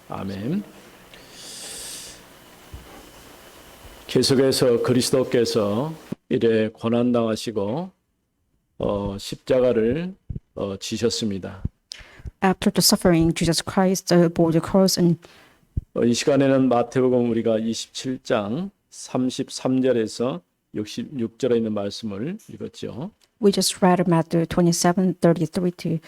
아멘. 계속해서 그리스도께서 이래 고난당하시고 십자가를 지셨습니다. After the suffering, Jesus Christ bore the cross, and 이 시간에는 마태복음 우리가 27장 33절에서 66절에 있는 말씀을 읽었죠. we just read Matthew 27:33 to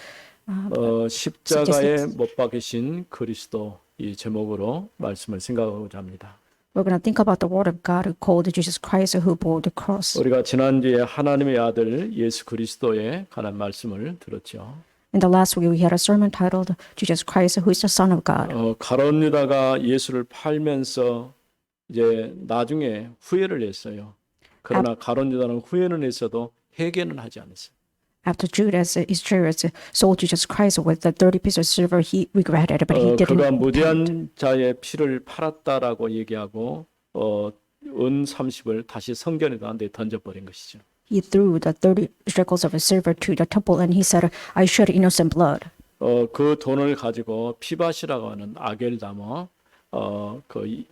십자가에 못 박히신 그리스도 이 제목으로 말씀을 생각하고자 합니다. we're going to think about the word of God who called Jesus Christ who bore the cross. 우리가 지난주에 하나님의 아들 예수 그리스도에 관한 말씀을 들었죠. In the last week, we had a sermon titled Jesus Christ who is the Son of God. 가룟 유다가 예수를 팔면서 이제 나중에 후회를 했어요. 그러나 가룟 유다는 후회는 했어도 회개는 하지 않았어요. After Judas Iscariot sold Jesus Christ with the 30 pieces of silver, he regretted it, but he 그가 didn't repent. 무죄한 자의 피를 팔았다라고 얘기하고 은 30을 다시 성전에다 던져버린 것이죠. He threw the 30 shekels of silver to the temple, and he said, I shed innocent blood. 그 돈을 가지고 피밭이라고 하는 아겔다모 그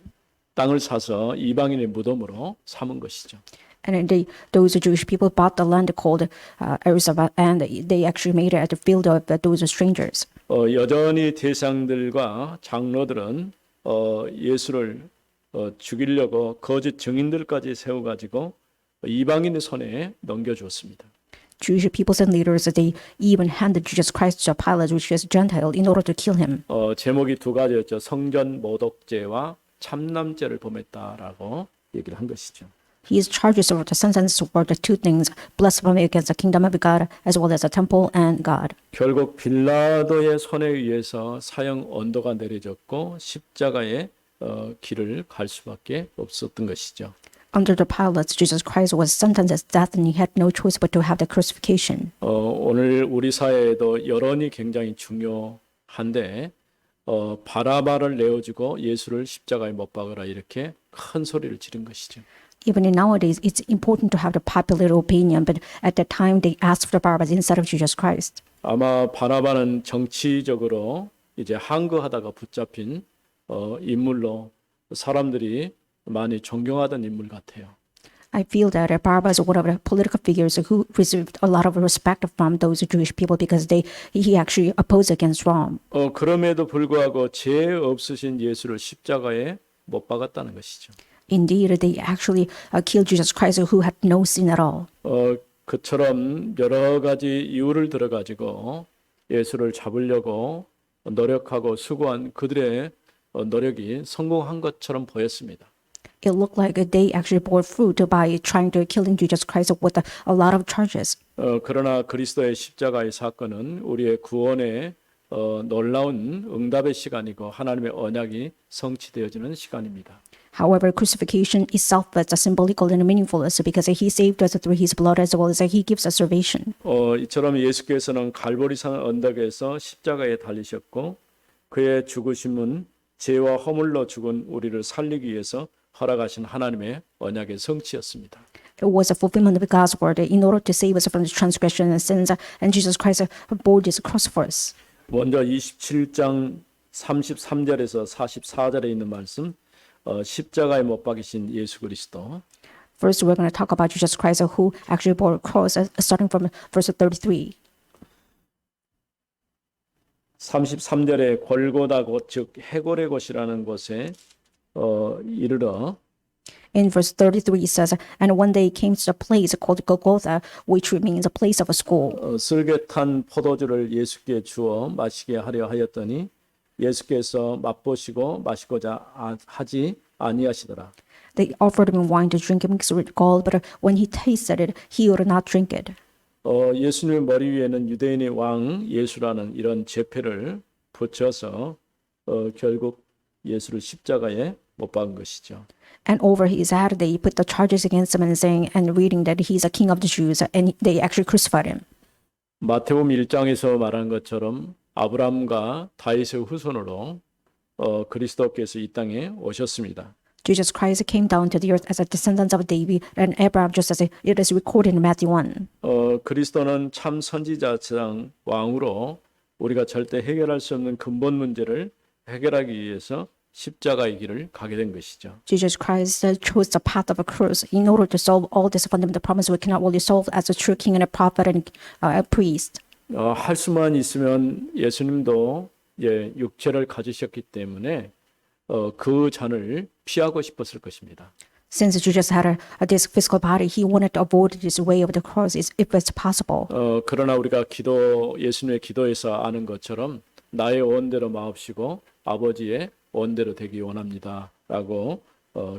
땅을 사서 이방인의 무덤으로 삼은 것이죠. And those Jewish people bought the land called Arizabah, and they actually made it at the field of those strangers. 여전히 대상들과 장로들은 예수를 죽이려고 거짓 증인들까지 세워가지고 이방인의 손에 넘겨주었습니다. Jewish peoples and leaders, they even handed Jesus Christ to Pilate, which is Gentile, in order to kill him. 제목이 두 가지였죠. 성전 모독죄와 참남죄를 범했다라고 얘기를 한 것이죠. His charges of the sentence were the two things: blasphemy against the kingdom of God, as well as the temple and God. 결국 빌라도의 손에 의해서 사형 언도가 내려졌고 십자가의 길을 갈 수밖에 없었던 것이죠. Under the Pilates, Jesus Christ was sentenced as death, and he had no choice but to have the crucifixion. 오늘 우리 사회에도 여론이 굉장히 중요한데 바라바를 내어주고 예수를 십자가에 못 박으라 이렇게 큰 소리를 지른 것이죠. Even in nowadays, it's important to have the popular opinion, but at that time they asked for Barabbas instead of Jesus Christ. 아마 바나바는 정치적으로 이제 항거하다가 붙잡힌 인물로 사람들이 많이 존경하던 인물 같아요. I feel that Barabbas was one of the political figures who received a lot of respect from those Jewish people because he actually opposed against Rome. 그럼에도 불구하고 죄 없으신 예수를 십자가에 못 박았다는 것이죠. Indeed, they actually killed Jesus Christ who had no sin at all. 그처럼 여러 가지 이유를 들어가지고 예수를 잡으려고 노력하고 수고한 그들의 노력이 성공한 것처럼 보였습니다. It looked like they actually bore fruit by trying to killing Jesus Christ with a lot of charges. 그러나 그리스도의 십자가의 사건은 우리의 구원의 놀라운 응답의 시간이고 하나님의 언약이 성취되어지는 시간입니다. However, crucifixion itself is symbolical and meaningful because he saved us through his blood as well as he gives us salvation. 이처럼 예수께서는 갈보리산 언덕에서 십자가에 달리셨고 그의 죽으심은 죄와 허물로 죽은 우리를 살리기 위해서 허락하신 하나님의 언약의 성취였습니다. It was a fulfillment of God's word in order to save us from the transgression and sins, and Jesus Christ bore this cross for us. 먼저 27장 33절에서 44절에 있는 말씀 십자가에 못 박이신 예수 그리스도. First, we're going to talk about Jesus Christ who actually bore a cross, starting from verse 33. 33절에 골고다 곳 즉 해골의 곳이라는 곳에 이르러 In verse 33 it says, and one day came to the place called Golgotha, which means a place of a skull. 쓸개탄 포도주를 예수께 주어 마시게 하려 하였더니 예수께서 맛보시고 마시고자 하지 아니하시더라. They offered him wine to drink mixed with gall, but when he tasted it, he would not drink it. 예수님의 머리 위에는 유대인의 왕 예수라는 이런 제패를 붙여서 결국 예수를 십자가에 못 박은 것이죠. And over his head they put the charges against him and saying and reading that he's a king of the Jews, and they actually crucified him. 마태복음 1장에서 말한 것처럼 아브라함과 다윗의 후손으로 그리스도께서 이 땅에 오셨습니다. Jesus Christ came down to the earth as a descendant of David and Abraham, just as it is recorded in Matthew 1. 그리스도는 참 선지자장 왕으로 우리가 절대 해결할 수 없는 근본 문제를 해결하기 위해서 십자가의 길을 가게 된 것이죠. Jesus Christ chose the path of a cross in order to solve all these fundamental problems we cannot really solve as a true king and a prophet and a priest. 할 수만 있으면 예수님도 육체를 가지셨기 때문에 그 잔을 피하고 싶었을 것입니다. Since Jesus had this physical body, he wanted to avoid this way of the cross if it's possible. 그러나 우리가 예수님의 기도에서 아는 것처럼 나의 원대로 마옵시고 아버지의 원대로 되기 원합니다라고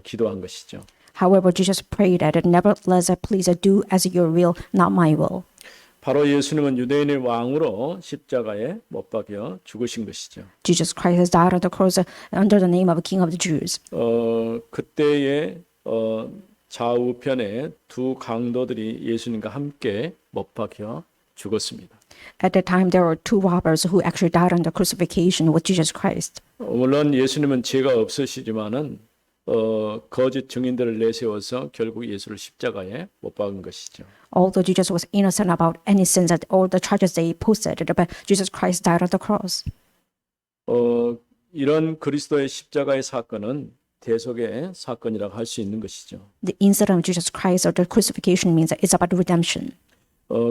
기도한 것이죠. However, Jesus prayed that nevertheless, please do as your will, not my will. 바로 예수님은 유대인의 왕으로 십자가에 못 박여 죽으신 것이죠. Jesus Christ has died on the cross under the name of King of the Jews. 그때의 좌우편에 두 강도들이 예수님과 함께 못 박혀 죽었습니다. At that time, there were two robbers who actually died on the crucifixion with Jesus Christ. 물론 예수님은 죄가 없으시지만은 거짓 증인들을 내세워서 결국 예수를 십자가에 못 박은 것이죠. Although Jesus was innocent about any sins that all the charges they posted, but Jesus Christ died on the cross. 이런 그리스도의 십자가의 사건은 대속의 사건이라고 할 수 있는 것이죠. The incident of Jesus Christ or the crucifixion means that it's about redemption.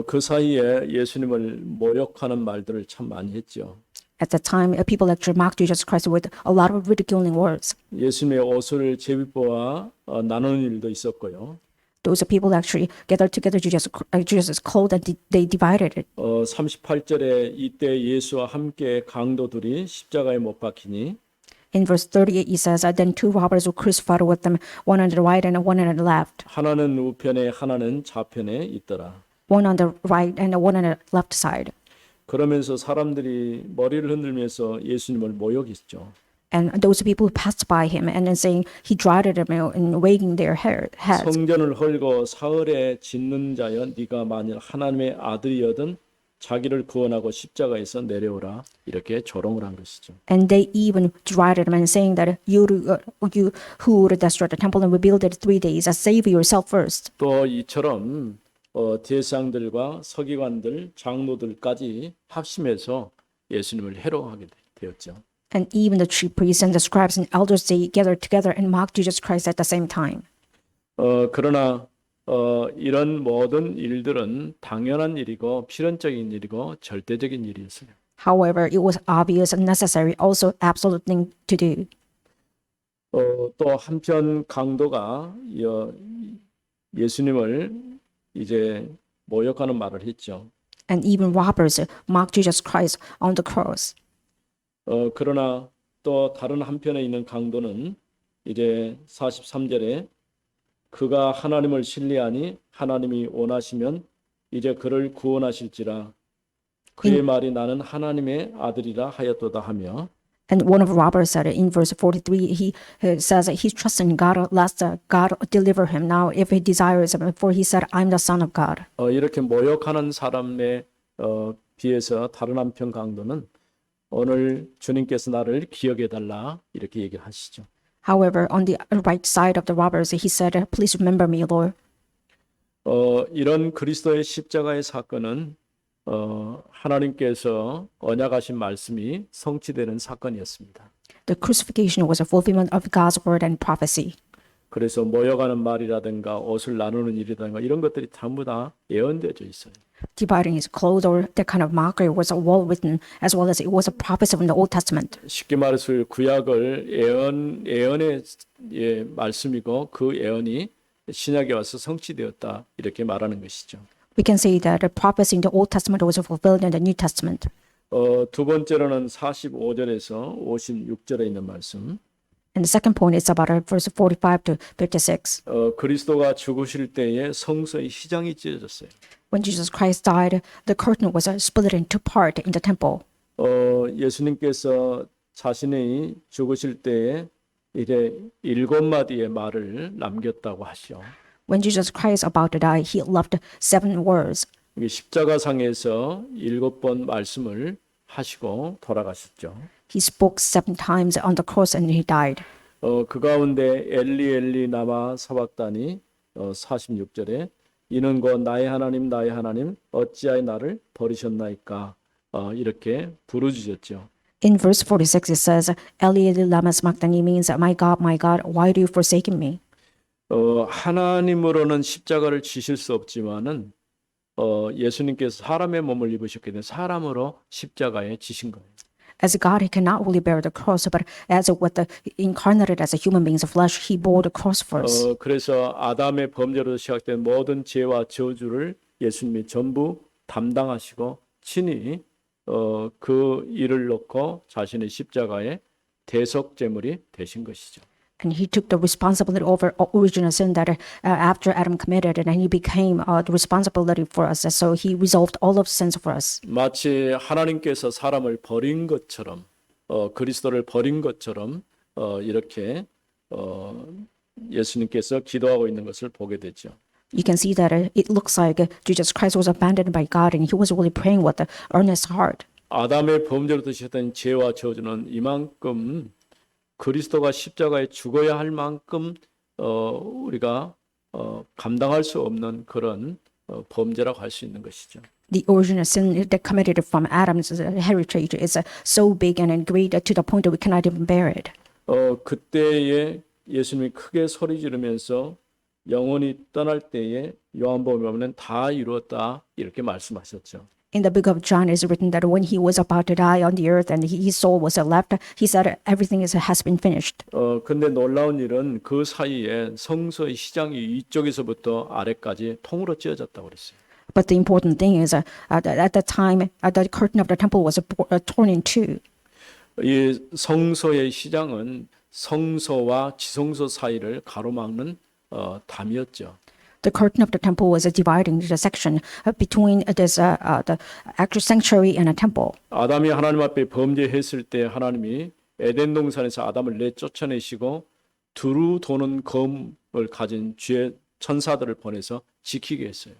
그 사이에 예수님을 모욕하는 말들을 참 많이 했죠. At that time, people actually mocked Jesus Christ with a lot of ridiculing words. 예수님의 옷을 제비뽑아 나누는 일도 있었고요. Those people actually gathered together Jesus' clothes and they divided it. 38절에 이때 예수와 함께 강도들이 십자가에 못 박히니 In verse 38, it says, Then two robbers were crucified with them, one on the right and one on the left. 하나는 우편에 하나는 좌편에 있더라. One on the right and one on the left side. 그러면서 사람들이 머리를 흔들면서 예수님을 모욕했죠. And those people passed by him and then saying, he derided them and wagging their heads. 성전을 헐고 사흘에 짓는 자여 네가 만일 하나님의 아들이여든 자기를 구원하고 십자가에서 내려오라 이렇게 조롱을 한 것이죠. And they even derided him and saying that you who would destroy the temple and rebuild it 3 days, save yourself first. 또 이처럼 대상들과 서기관들, 장로들까지 합심해서 예수님을 해로하게 되었죠. And even the chief priests and the scribes and elders, they gathered together and mocked Jesus Christ at the same time. 그러나 이런 모든 일들은 당연한 일이고 필연적인 일이고 절대적인 일이었어요. However, it was obvious and necessary, also absolute thing to do. 또 한편 강도가 예수님을 이제 모욕하는 말을 했죠. And even robbers mocked Jesus Christ on the cross. 그러나 또 다른 한편에 있는 강도는 이제 43절에 그가 하나님을 신뢰하니 하나님이 원하시면 이제 그를 구원하실지라 그의 말이 나는 하나님의 아들이라 하였도다 하며 And one of the robbers said in verse 43, he says that he trusts in God, lest God deliver him. Now, if he desires, for he said, I'm the son of God. 이렇게 모욕하는 사람에 비해서 다른 한편 강도는 오늘 주님께서 나를 기억해 달라 이렇게 얘기를 하시죠. However, on the right side of the robbers, he said, please remember me, Lord. 이런 그리스도의 십자가의 사건은 하나님께서 언약하신 말씀이 성취되는 사건이었습니다. The crucifixion was a fulfillment of God's word and prophecy. 그래서 모여가는 말이라든가 옷을 나누는 일이라든가 이런 것들이 전부 다 예언되어져 있어요. Dividing his clothes or that kind of mockery was well written, as well as it was a prophecy from the Old Testament. 쉽게 말해서 구약을 예언의 말씀이고 그 예언이 신약에 와서 성취되었다 이렇게 말하는 것이죠. We can say that the prophecy in the Old Testament was fulfilled in the New Testament. 두 번째로는 45절에서 56절에 있는 말씀. And the second point is about verse 45 to 56. 그리스도가 죽으실 때에 성소의 휘장이 찢어졌어요. When Jesus Christ died, the curtain was split into part in the temple. 예수님께서 자신이 죽으실 때에 이제 7마디의 말을 남겼다고 하시오. When Jesus Christ about to die, he left 7 words. 십자가상에서 7번 말씀을 하시고 돌아가셨죠. He spoke 7 times on the cross and he died. 그 가운데 엘리 엘리 나마 사박다니 46절에 이는 곧 나의 하나님 어찌하여 나를 버리셨나이까 이렇게 부르짖었죠. In verse 46, it says, Eli Eli lama sabachthani means, my God, why do you forsaken me? 하나님으로는 십자가를 지실 수 없지만은 예수님께서 사람의 몸을 입으셨기 때문에 사람으로 십자가에 지신 거예요. As God, he cannot really bear the cross, but as with the incarnated as a human being's flesh, he bore the cross for us. 그래서 아담의 범죄로 시작된 모든 죄와 저주를 예수님이 전부 담당하시고 친히 그 일을 놓고 자신의 십자가에 대속 제물이 되신 것이죠. And he took the responsibility over original sin that after Adam committed it, and he became the responsibility for us. So he resolved all of sins for us. 마치 하나님께서 사람을 버린 것처럼 그리스도를 버린 것처럼 이렇게 예수님께서 기도하고 있는 것을 보게 되죠. You can see that it looks like Jesus Christ was abandoned by God, and he was really praying with an earnest heart. 아담의 범죄로 드셨던 죄와 저주는 이만큼 그리스도가 십자가에 죽어야 할 만큼 우리가 감당할 수 없는 그런 범죄라고 할 수 있는 것이죠. The original sin that committed from Adam's heritage is so big and great to the point that we cannot even bear it. 그때에 예수님이 크게 소리 지르면서 영혼이 떠날 때에 요한복음에 보면 다 이루었다 이렇게 말씀하셨죠. In the book of John, it is written that when he was about to die on the earth and his soul was left, he said everything has been finished. 근데 놀라운 일은 그 사이에 성소의 시장이 이쪽에서부터 아래까지 통으로 찢어졌다고 그랬어요. But the important thing is that at that time, the curtain of the temple was torn in two. 이 성소의 시장은 성소와 지성소 사이를 가로막는 담이었죠. The curtain of the temple was dividing the section between this the actual sanctuary and a temple. 아담이 하나님 앞에 범죄했을 때 하나님이 에덴 동산에서 아담을 내쫓아내시고 두루 도는 검을 가진 죄 천사들을 보내서 지키게 했어요.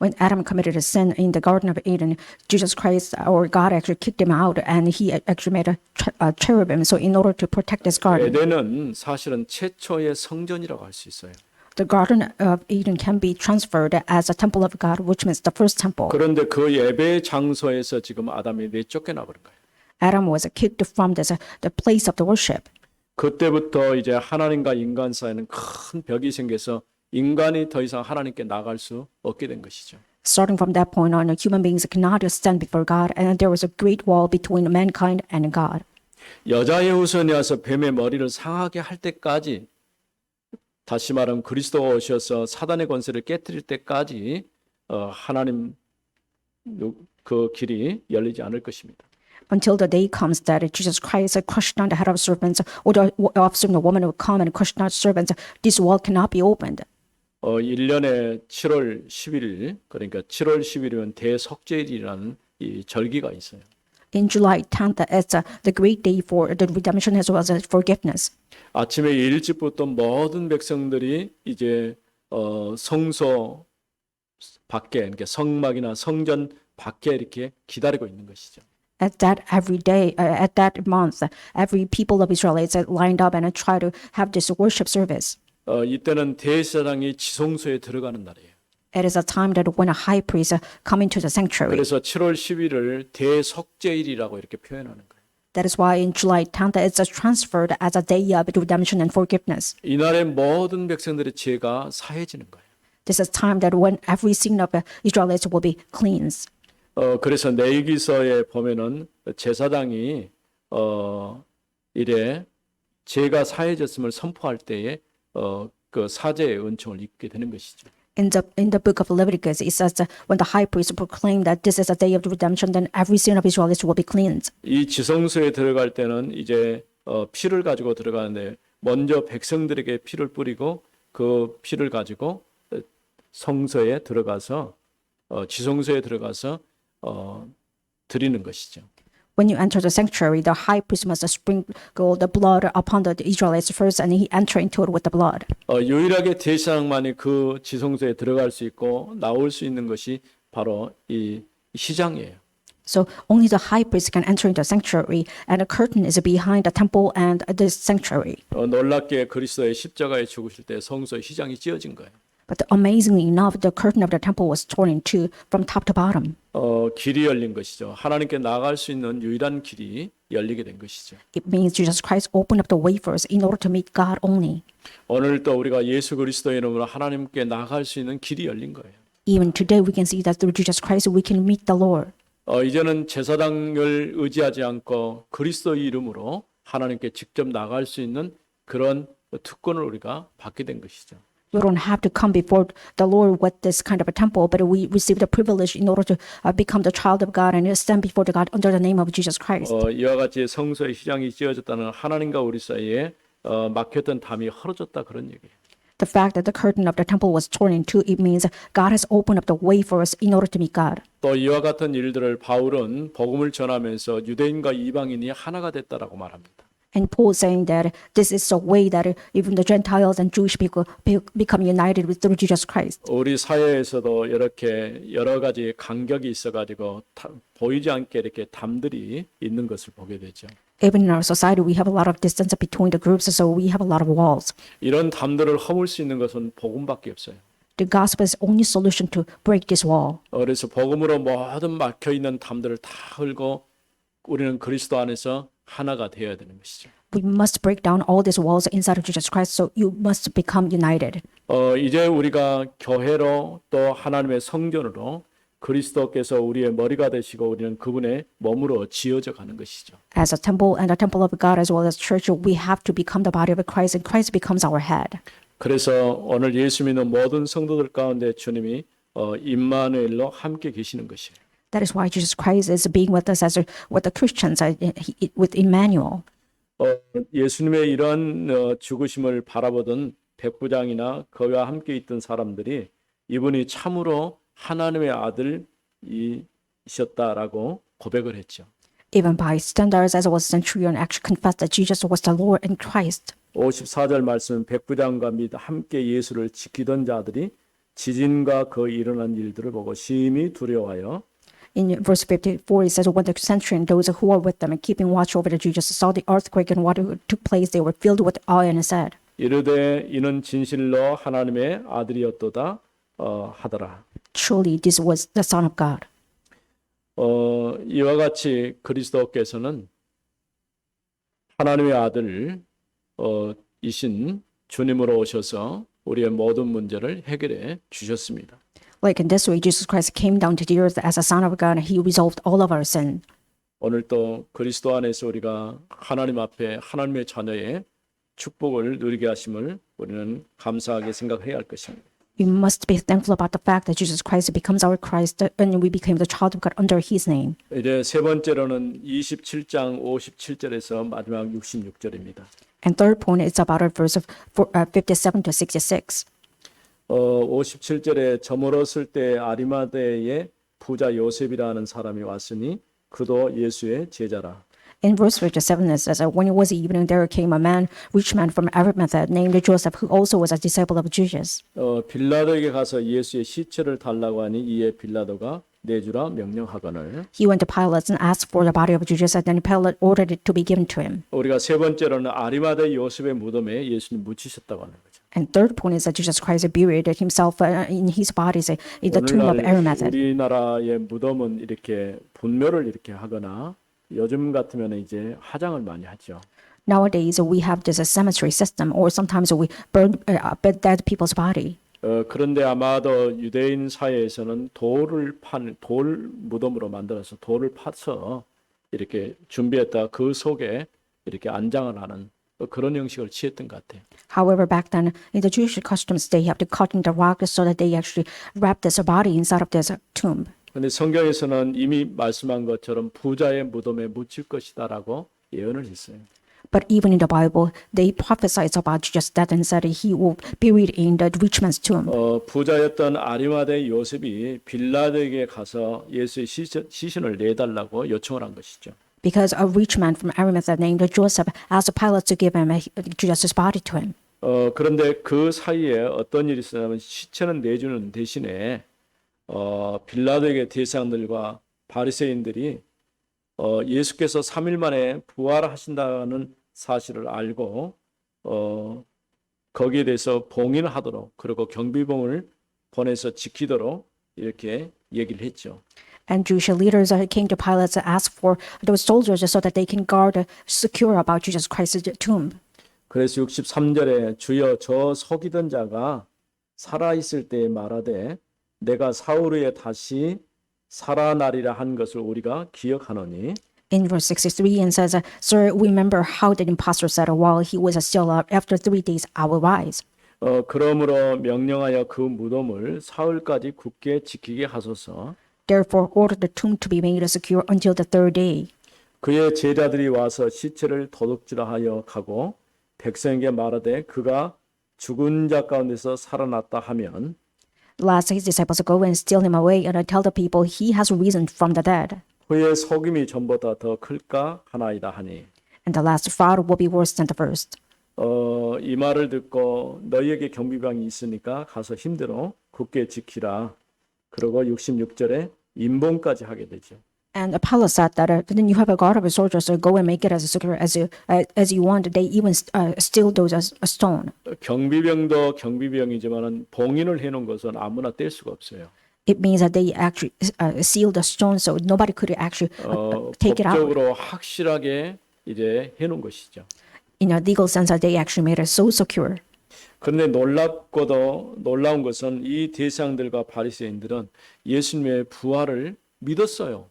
When Adam committed a sin in the Garden of Eden, Jesus Christ or God actually kicked him out, and he actually made a cherubim. So in order to protect this garden, 에덴은 사실은 최초의 성전이라고 할 수 있어요. the Garden of Eden can be transferred as a temple of God, which means the first temple. 그런데 그 예배 장소에서 지금 아담이 내쫓겨나 버린 거예요. Adam was kicked from the place of the worship. 그때부터 이제 하나님과 인간 사이에는 큰 벽이 생겨서 인간이 더 이상 하나님께 나갈 수 없게 된 것이죠. Starting from that point on, human beings cannot stand before God, and there was a great wall between mankind and God. 여자의 후손이 와서 뱀의 머리를 상하게 할 때까지, 다시 말하면 그리스도가 오셔서 사단의 권세를 깨뜨릴 때까지 하나님 그 길이 열리지 않을 것입니다. Until the day comes that Jesus Christ crushed down the head of serpents, or the offspring of the woman will come and crush down serpents, this wall cannot be opened. 1년에 7월 11일, 그러니까 7월 10일이면 대석제일이라는 이 절기가 있어요. In July 10th, it's the great day for the redemption as well as forgiveness. 아침에 일찍부터 모든 백성들이 이제 성소 밖에, 그러니까 성막이나 성전 밖에 이렇게 기다리고 있는 것이죠. At that every day, at that month, every people of Israel is lined up and try to have this worship service. 이때는 대제사장이 지성소에 들어가는 날이에요. It is a time that when a high priest come into the sanctuary. 그래서 7월 10일을 대속죄일이라고 이렇게 표현하는 거예요. That is why in July 10th, it's transferred as a day of redemption and forgiveness. 이날에 모든 백성들의 죄가 사해지는 거예요. This is time that when every sin of Israelites will be cleansed. 그래서 레위기서에 보면은 제사장이 이래 죄가 사해졌음을 선포할 때에 그 사제의 은총을 입게 되는 것이죠. In the book of Leviticus, it says that when the high priest proclaimed that this is a day of redemption, then every sin of Israelites will be cleansed. 이 지성소에 들어갈 때는 이제 피를 가지고 들어가는데 먼저 백성들에게 피를 뿌리고 그 피를 가지고 성소에 들어가서 지성소에 들어가서 드리는 것이죠. When you enter the sanctuary, the high priest must sprinkle the blood upon the Israelites first, and he enter into it with the blood. 유일하게 대제사장만이 그 지성소에 들어갈 수 있고 나올 수 있는 것이 바로 이 시장이에요. So only the high priest can enter into the sanctuary, and the curtain is behind the temple and the sanctuary. 놀랍게 그리스도의 십자가에 죽으실 때 성소의 시장이 찢어진 거예요. But amazingly enough, the curtain of the temple was torn in two from top to bottom. 길이 열린 것이죠. 하나님께 나아갈 수 있는 유일한 길이 열리게 된 것이죠. It means Jesus Christ opened up the way for us in order to meet God only. 오늘 또 우리가 예수 그리스도의 이름으로 하나님께 나아갈 수 있는 길이 열린 거예요. Even today, we can see that through Jesus Christ, we can meet the Lord. 이제는 제사장을 의지하지 않고 그리스도의 이름으로 하나님께 직접 나갈 수 있는 그런 특권을 우리가 받게 된 것이죠. We don't have to come before the Lord with this kind of a temple, but we receive the privilege in order to become the child of God and stand before the God under the name of Jesus Christ. 이와 같이 성소의 시장이 씌어졌다는 하나님과 우리 사이에 막혔던 담이 헐어졌다 그런 얘기예요. The fact that the curtain of the temple was torn in two, it means God has opened up the way for us in order to meet God. 또 이와 같은 일들을 바울은 복음을 전하면서 유대인과 이방인이 하나가 됐다라고 말합니다. And Paul is saying that this is the way that even the Gentiles and Jewish people become united with through Jesus Christ. 우리 사회에서도 이렇게 여러 가지 간격이 있어가지고 보이지 않게 이렇게 담들이 있는 것을 보게 되죠. Even in our society, we have a lot of distance between the groups, so we have a lot of walls. 이런 담들을 허물 수 있는 것은 복음밖에 없어요. The gospel is the only solution to break this wall. 그래서 복음으로 모든 막혀 있는 담들을 다 헐고 우리는 그리스도 안에서 하나가 되어야 되는 것이죠. We must break down all these walls inside of Jesus Christ, so you must become united. 이제 우리가 교회로 또 하나님의 성전으로 그리스도께서 우리의 머리가 되시고 우리는 그분의 몸으로 지어져 가는 것이죠. As a temple and a temple of God as well as church, we have to become the body of Christ, and Christ becomes our head. 그래서 오늘 예수 믿는 모든 성도들 가운데 주님이 임마누엘로 함께 계시는 것이에요. That is why Jesus Christ is being with us as with the Christians, with Emmanuel. 예수님의 이런 죽으심을 바라보던 백부장이나 그와 함께 있던 사람들이 이분이 참으로 하나님의 아들이셨다라고 고백을 했죠. Even bystanders as well as centurion actually confessed that Jesus was the Lord and Christ. 54절 말씀 백부장과 및 함께 예수를 지키던 자들이 지진과 그 일어난 일들을 보고 심히 두려워하여 In verse 54, it says, when the centurion, those who were with them and keeping watch over the Jesus, saw the earthquake and what took place, they were filled with awe and said, 이르되 이는 진실로 하나님의 아들이었도다 하더라. Truly, this was the Son of God. 이와 같이 그리스도께서는 하나님의 아들 이신 주님으로 오셔서 우리의 모든 문제를 해결해 주셨습니다. Like in this way, Jesus Christ came down to the earth as a Son of God, and He resolved all of our sin. 오늘 또 그리스도 안에서 우리가 하나님 앞에 하나님의 자녀의 축복을 누리게 하심을 우리는 감사하게 생각해야 할 것입니다. We must be thankful about the fact that Jesus Christ becomes our Christ, and we became the child of God under His name. 이제 세 번째로는 27장 57절에서 마지막 66절입니다. And third point is about our verse of 57 to 66. 57절에 저물었을 때 아리마대의 부자 요셉이라는 사람이 왔으니 그도 예수의 제자라. In verse 57, it says, when it was evening, there came a man, rich man from Arimathea, named Joseph, who also was a disciple of Jesus. 빌라도에게 가서 예수의 시체를 달라고 하니 이에 빌라도가 내주라 명령하거늘. He went to Pilate and asked for the body of Jesus, and then Pilate ordered it to be given to him. 우리가 세 번째로는 아리마대 요셉의 무덤에 예수님 묻히셨다고 하는 거죠. And third point is that Jesus Christ buried himself in his body in the tomb of 오늘날 Arimathea. 우리나라의 무덤은 이렇게 분묘를 이렇게 하거나 요즘 같으면 이제 화장을 많이 하죠. Nowadays, we have this cemetery system, or sometimes we burn dead people's body. 그런데 아마도 유대인 사회에서는 돌 무덤으로 만들어서 돌을 파서 이렇게 준비했다 그 속에 이렇게 안장을 하는 그런 형식을 취했던 것 같아요. However, back then, in the Jewish customs, they have to cut in the rock so that they actually wrap this body inside of this tomb. 그런데 성경에서는 이미 말씀한 것처럼 부자의 무덤에 묻힐 것이다라고 예언을 했어요. But even in the Bible, they prophesied about Jesus that and said he will be buried in the rich man's tomb. 부자였던 아리마대 요셉이 빌라도에게 가서 예수의 시신을 내달라고 요청을 한 것이죠. Because a rich man from Arimathea named Joseph asked Pilate to give him Jesus' body to him. 그런데 그 사이에 어떤 일이 있었냐면 시체는 내주는 대신에 빌라도에게 대상들과 바리새인들이 예수께서 3일 만에 부활하신다는 사실을 알고 거기에 대해서 봉인하도록 그리고 경비봉을 보내서 지키도록 이렇게 얘기를 했죠. And Jewish leaders came to Pilate to ask for those soldiers so that they can guard secure about Jesus Christ's tomb. 그래서 63절에 주여 저 속이던 자가 살아있을 때에 말하되 내가 사흘 후에 다시 살아나리라 한 것을 우리가 기억하노니 In verse 63 and says, Sir, remember how the impostor said while he was still up, after 3 days I will rise. 그러므로 명령하여 그 무덤을 사흘까지 굳게 지키게 하소서. Therefore order the tomb to be made secure until the 3rd day. 그의 제자들이 와서 시체를 도둑질하여 가고 백성에게 말하되 그가 죽은 자 가운데서 살아났다 하면 Last his disciples go and steal him away and tell the people he has risen from the dead. 그의 속임이 전보다 더 클까 하나이다 하니 And the last fraud will be worse than the first. 이 말을 듣고 너희에게 경비병이 있으니까 가서 힘들어 굳게 지키라. 그리고 66절에 임봉까지 하게 되죠. And Apollos said that then you have a guard of soldiers, so go and make it as secure as you want. They even steal those as a stone. 경비병도 경비병이지만은 봉인을 해놓은 것은 아무나 뗄 수가 없어요. It means that they actually sealed the stone, so nobody could actually take it out. 법적으로 확실하게 이제 해놓은 것이죠. In a legal sense, that they actually made it so secure. 그런데 놀랍고도 놀라운 것은 이 대상들과 바리새인들은 예수님의 부활을 믿었어요.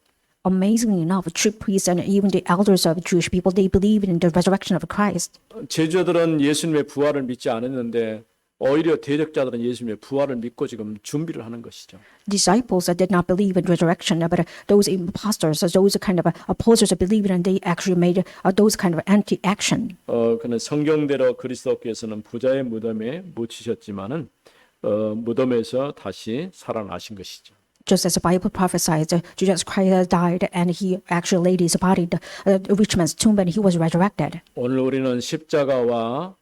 Amazingly enough, chief priests and even the elders of Jewish people, they believed in the resurrection of Christ. 제자들은 예수님의 부활을 믿지 않았는데 오히려 대적자들은 예수님의 부활을 믿고 지금 준비를 하는 것이죠. Disciples did not believe in resurrection, but those impostors, those kind of opposers believed, and they actually made those kind of anti-action. 그는 성경대로 그리스도께서는 부자의 무덤에 묻히셨지만은 무덤에서 다시 살아나신 것이죠. Just as the Bible prophesies, Jesus Christ died and he actually laid his body in the rich man's tomb and he was resurrected. 오늘 우리는 십자가와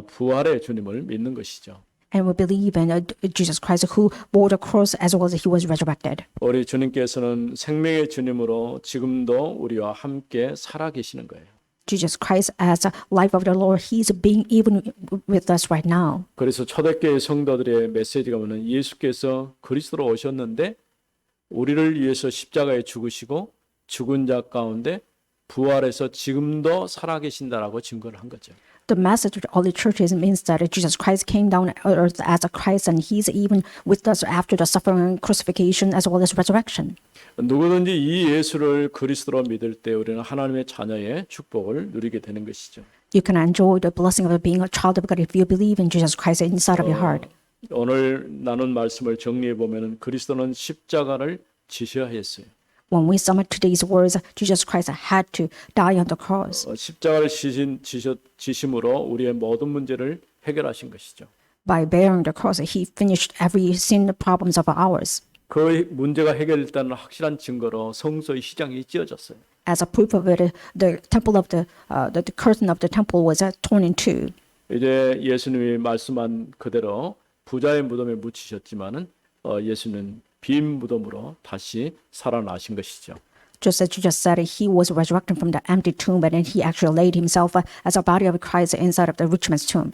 부활의 주님을 믿는 것이죠. And we believe in Jesus Christ who bore the cross as well as he was resurrected. 우리 주님께서는 생명의 주님으로 지금도 우리와 함께 살아계시는 거예요. Jesus Christ as a life of the Lord, he's being even with us right now. 그래서 초대교회 성도들의 메시지가 뭐냐면 예수께서 그리스도로 오셨는데 우리를 위해서 십자가에 죽으시고 죽은 자 가운데 부활해서 지금도 살아계신다라고 증거를 한 거죠. The message of all the churches means that Jesus Christ came down to earth as a Christ and he's even with us after the suffering, crucifixion, as well as resurrection. 누구든지 이 예수를 그리스도로 믿을 때 우리는 하나님의 자녀의 축복을 누리게 되는 것이죠. You can enjoy the blessing of being a child of God if you believe in Jesus Christ inside of your heart. 오늘 나눈 말씀을 정리해 보면은 그리스도는 십자가를 지셔야 했어요. When we sum up today's words, Jesus Christ had to die on the cross. 십자가를 지심으로 우리의 모든 문제를 해결하신 것이죠. By bearing the cross, he finished every sin problems of ours. 그 문제가 해결됐다는 확실한 증거로 성소의 시장이 찢어졌어요. As a proof of it, the temple of the curtain of the temple was torn in two. 이제 예수님이 말씀한 그대로 부자의 무덤에 묻히셨지만은 예수는 빈 무덤으로 다시 살아나신 것이죠. Just as you just said, he was resurrected from the empty tomb, and then he actually laid himself as a body of Christ inside of the rich man's tomb.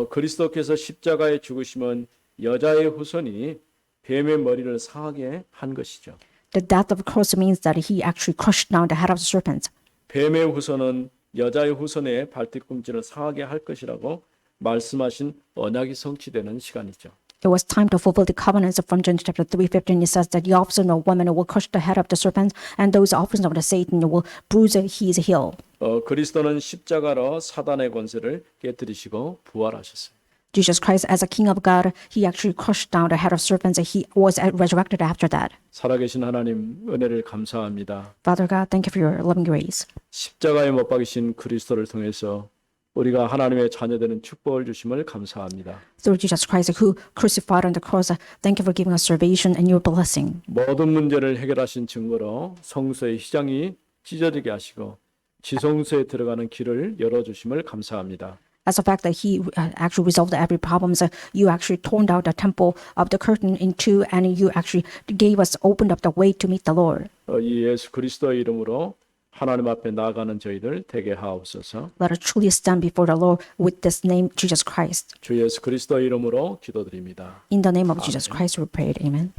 그리스도께서 십자가에 죽으심은 여자의 후손이 뱀의 머리를 상하게 한 것이죠. The death of cross means that he actually crushed down the head of the serpent. 뱀의 후손은 여자의 후손의 발뒤꿈치를 상하게 할 것이라고 말씀하신 언약이 성취되는 시간이죠. It was time to fulfill the covenants from Genesis chapter 3:15. It says that the offspring of woman will crush the head of the serpent, and those offspring of the Satan will bruise his heel. 그리스도는 십자가로 사단의 권세를 깨뜨리시고 부활하셨어요. Jesus Christ, as a King of God, he actually crushed down the head of serpents, and he was resurrected after that. 살아계신 하나님 은혜를 감사합니다. Father God, thank you for your loving grace. 십자가에 못 박이신 그리스도를 통해서 우리가 하나님의 자녀되는 축복을 주심을 감사합니다. Through Jesus Christ, who crucified on the cross, thank you for giving us salvation and your blessing. 모든 문제를 해결하신 증거로 성소의 시장이 찢어지게 하시고 지성소에 들어가는 길을 열어주심을 감사합니다. As the fact that he actually resolved every problem, you actually torn out the temple of the curtain in two, and you actually gave us, opened up the way to meet the Lord. 이 예수 그리스도의 이름으로 하나님 앞에 나아가는 저희들 되게 하옵소서. Let us truly stand before the Lord with this name, Jesus Christ. 주 예수 그리스도의 이름으로 기도드립니다. In the name of Jesus Christ, we pray. Amen.